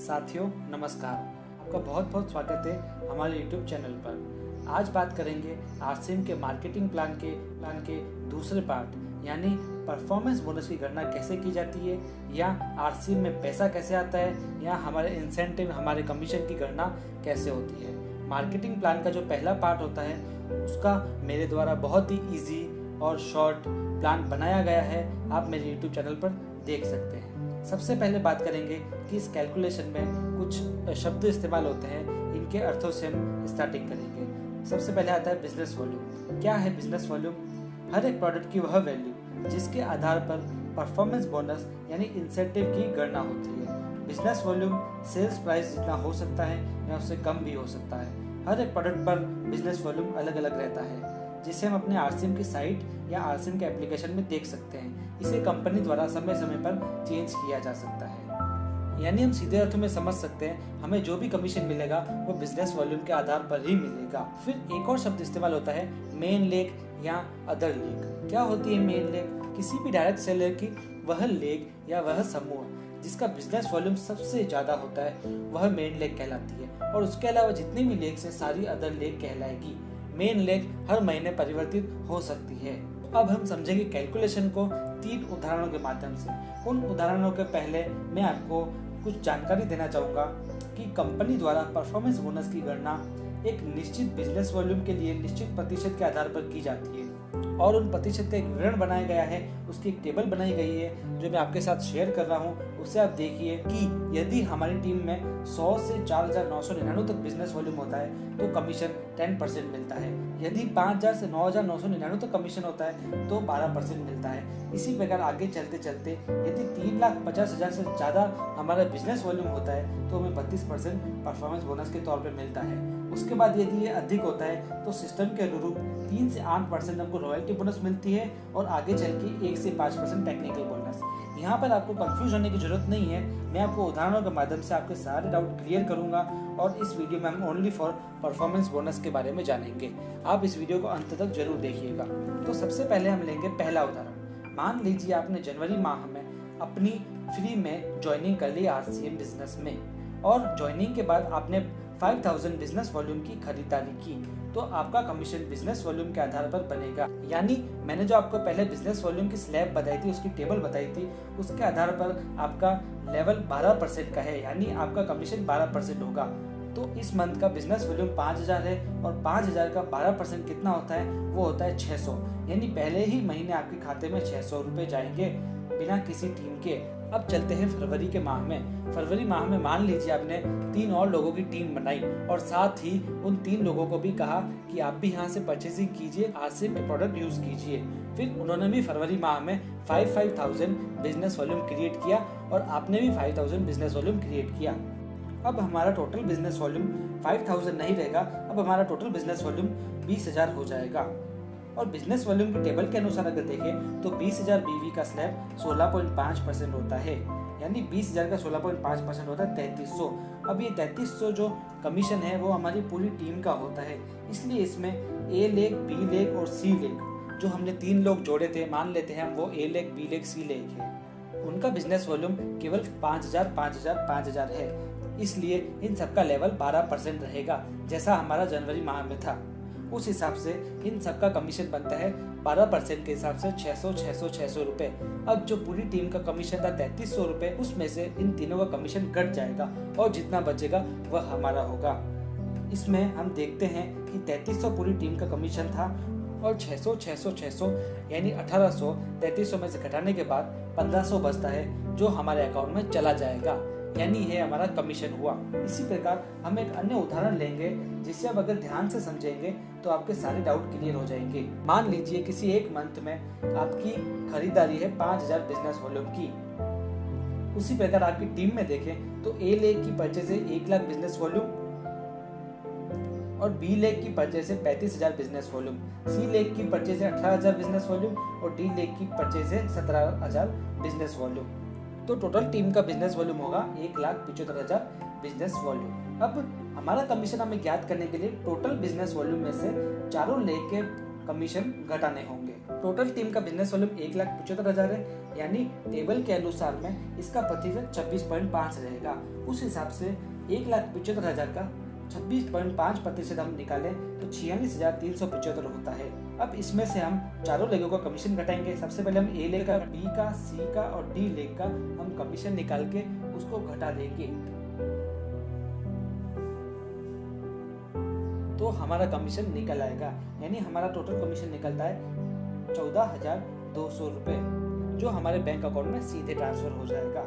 साथियों नमस्कार, आपका बहुत बहुत स्वागत है हमारे YouTube चैनल पर। आज बात करेंगे आरसीएम के मार्केटिंग प्लान के दूसरे पार्ट यानी परफॉर्मेंस बोनस की गणना कैसे की जाती है, या आरसीएम में पैसा कैसे आता है, या हमारे इंसेंटिव हमारे कमीशन की गणना कैसे होती है। मार्केटिंग प्लान का जो पहला पार्ट होता है उसका मेरे द्वारा बहुत ही ईजी और शॉर्ट प्लान बनाया गया है, आप मेरे YouTube चैनल पर देख सकते हैं। सबसे पहले बात करेंगे कि इस कैलकुलेशन में कुछ शब्द इस्तेमाल होते हैं, इनके अर्थों से हम स्टार्टिंग करेंगे। सबसे पहले आता है बिजनेस वॉल्यूम। क्या है बिजनेस वॉल्यूम? हर एक प्रोडक्ट की वह वैल्यू जिसके आधार पर परफॉर्मेंस बोनस यानी इंसेंटिव की गणना होती है। बिजनेस वॉल्यूम सेल्स प्राइस जितना हो सकता है या उससे कम भी हो सकता है। हर एक प्रोडक्ट पर बिजनेस वॉल्यूम अलग अलग रहता है, जिसे हम अपने आरसीएम की साइट या आरसीएम के एप्लीकेशन में देख सकते हैं। इसे कंपनी द्वारा समय समय पर चेंज किया जा सकता है, यानी हम सीधे अर्थों में समझ सकते हैं हमें जो भी कमीशन मिलेगा वो बिजनेस वॉल्यूम के आधार पर ही मिलेगा। फिर एक और शब्द इस्तेमाल होता है मेन लेग या अदर लेग। क्या होती है मेन लेग? किसी भी डायरेक्ट सेलर की वह लेग या वह समूह जिसका बिजनेस वॉल्यूम सबसे ज्यादा होता है वह मेन लेग कहलाती है, और उसके अलावा जितनी भी लेग से सारी अदर लेग कहलाएगी। मेन लेग हर महीने परिवर्तित हो सकती है। अब हम समझेंगे कैलकुलेशन को 3 उदाहरणों के माध्यम से। उन उदाहरणों के पहले मैं आपको कुछ जानकारी देना चाहूँगा कि कंपनी द्वारा परफॉर्मेंस बोनस की गणना एक निश्चित बिजनेस वॉल्यूम के लिए निश्चित प्रतिशत के आधार पर की जाती है, और उन प्रतिशत का एक विवरण बनाया गया है, उसकी एक टेबल बनाई गई है जो मैं आपके साथ शेयर कर रहा हूँ। उसे आप देखिए कि यदि हमारी टीम में 100 से 4,999 तक बिजनेस वॉल्यूम होता है तो कमीशन 10% मिलता है। यदि 5,000 से 9,999 तक कमीशन होता है तो 12% मिलता है। इसी प्रकार आगे चलते चलते यदि 3,50,000 से ज़्यादा हमारा बिजनेस वॉल्यूम होता है तो हमें 32% परफॉर्मेंस बोनस के तौर पर मिलता है। उसके बाद यदि ये अधिक होता है तो सिस्टम के अनुरूप 3 से 8% हमको रॉयल्टी बोनस मिलती है, और आगे चल के 1 से 5% टेक्निकल बोनस। यहाँ पर आपको कंफ्यूज होने की जरूरत नहीं है, मैं आपको उदाहरणों के माध्यम से आपके सारे डाउट क्लियर करूंगा, और इस वीडियो में हम ओनली फॉर परफॉर्मेंस बोनस के बारे में जानेंगे। आप इस वीडियो को अंत तक जरूर देखिएगा। तो सबसे पहले हम लेंगे पहला उदाहरण। मान लीजिए आपने जनवरी माह में अपनी फ्री में ज्वाइनिंग कर ली आरसीएम बिजनेस में, और ज्वाइनिंग के बाद आपने 5,000 बिजनेस वॉल्यूम की खरीदारी की, तो आपका कमीशन बिजनेस वॉल्यूम के आधार पर बनेगा। यानी मैंने जो आपको पहले बिजनेस वॉल्यूम की स्लैब बताई थी, उसकी टेबल बताई थी, उसके आधार पर आपका लेवल 12% का है, यानी आपका कमीशन 12% होगा। तो इस मंथ का बिजनेस वॉल्यूम 5,000 है, और 5,000 का 12% कितना होता है? वो होता है 600। यानी पहले ही महीने आपके खाते में 600 रुपए जाएंगे बिना किसी टीम के। अब चलते हैं फरवरी के माह में। फरवरी माह में मान लीजिए आपने 3 और लोगों की टीम बनाई, और साथ ही उन 3 लोगों को भी कहा कि आप भी यहाँ से परचेसिंग कीजिए, आरसीएम के प्रोडक्ट यूज कीजिए। फिर उन्होंने भी फरवरी माह में 5,000 बिजनेस वॉल्यूम क्रिएट किया, और आपने भी 5,000 बिजनेस वॉल्यूम क्रिएट किया। अब हमारा टोटल बिजनेस वॉल्यूम 5,000 नहीं रहेगा, अब हमारा टोटल बिजनेस वॉल्यूम 20,000 हो जाएगा। और बिजनेस वॉल्यूम की टेबल के अनुसार अगर देखें तो 20,000 बीवी का स्लैब 16.5% होता है, यानी 20,000 का 16.5% होता है 3300। अब ये 3300 जो कमीशन है वो हमारी पूरी टीम का होता है, इसलिए इसमें ए लेग, बी लेग और सी लेग, जो हमने 3 लोग जोड़े थे, मान लेते हैं हम वो ए लेग, बी लेग, सी लेग है, उनका बिजनेस वॉल्यूम केवल 5,000, 5,000, 5,000 है। इसलिए इन सबका लेवल 12% रहेगा, जैसा हमारा जनवरी माह में था। उस हिसाब से इन सबका कमीशन बनता है 12% के हिसाब से 600, 600, 600 रुपए। अब जो पूरी टीम का कमीशन था 3,300 रुपए, उसमें से इन तीनों का कमीशन कट जाएगा, और जितना बचेगा वह हमारा होगा। इसमें हम देखते हैं कि 3,300 पूरी टीम का कमीशन था, और 600, 600, 600 यानी 1,800 3,300 में से घटाने के बाद 1,500 बचता है, जो हमारे अकाउंट में चला जाएगा, यानी ये हमारा कमीशन हुआ। इसी प्रकार हम एक अन्य उदाहरण लेंगे, जिसे आप अगर ध्यान से समझेंगे तो आपके सारे डाउट क्लियर हो जाएंगे। मान लीजिए किसी एक मंथ में आपकी खरीदारी है 5,000 बिजनेस वॉल्यूम की। उसी प्रकार आपकी टीम में देखें तो ए लेग की परचेज है 1,00,000 बिजनेस वॉल्यूम, और बी लेग की परचेज है 35,000 बिजनेस वॉल्यूम, सी लेग की परचेज है 18,000 बिजनेस वॉल्यूम, और डी लेग की परचेज है 17,000 बिजनेस वॉल्यूम। तो टोटल टीम का बिजनेस वॉल्यूम होगा 1,75,000 बिजनेस वॉल्यूम। अब हमारा कमीशन हमें ज्ञात करने के लिए टोटल बिजनेस वॉल्यूम में से चारों लेग के कमीशन घटाने होंगे। टोटल टीम का बिजनेस वॉल्यूम 1,75,000 है, यानी टेबल के अनुसार में इसका प्रतिशत 26.5 रहेगा। उस हिसाब से 1,75,000 का 26.5% हम निकालें तो 46,375 होता है। अब इसमें से हम चारों लेगों का कमीशन घटाएंगे। सबसे पहले हम ए लेग का, बी का, सी का और डी लेग का हम कमीशन निकाल के उसको घटा देंगे, तो हमारा कमीशन निकल आएगा। यानी हमारा टोटल कमीशन निकलता है 14,200 रुपए, जो हमारे बैंक अकाउंट में सीधे ट्रांसफर हो जाएगा।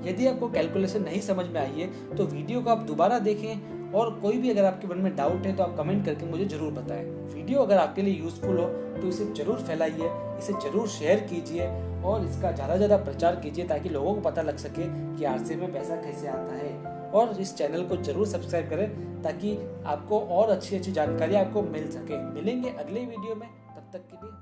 यदि आपको कैलकुलेशन नहीं समझ में आई है तो वीडियो को आप दोबारा देखें, और कोई भी अगर आपके मन में डाउट है तो आप कमेंट करके मुझे जरूर बताएं। वीडियो अगर आपके लिए यूजफुल हो तो इसे जरूर फैलाइए, इसे जरूर शेयर कीजिए और इसका ज़्यादा प्रचार कीजिए, ताकि लोगों को पता लग सके कि आरसी में पैसा कैसे आता है। और इस चैनल को जरूर सब्सक्राइब करें ताकि आपको और अच्छी जानकारी आपको मिल सके। मिलेंगे अगले वीडियो में, तब तक के लिए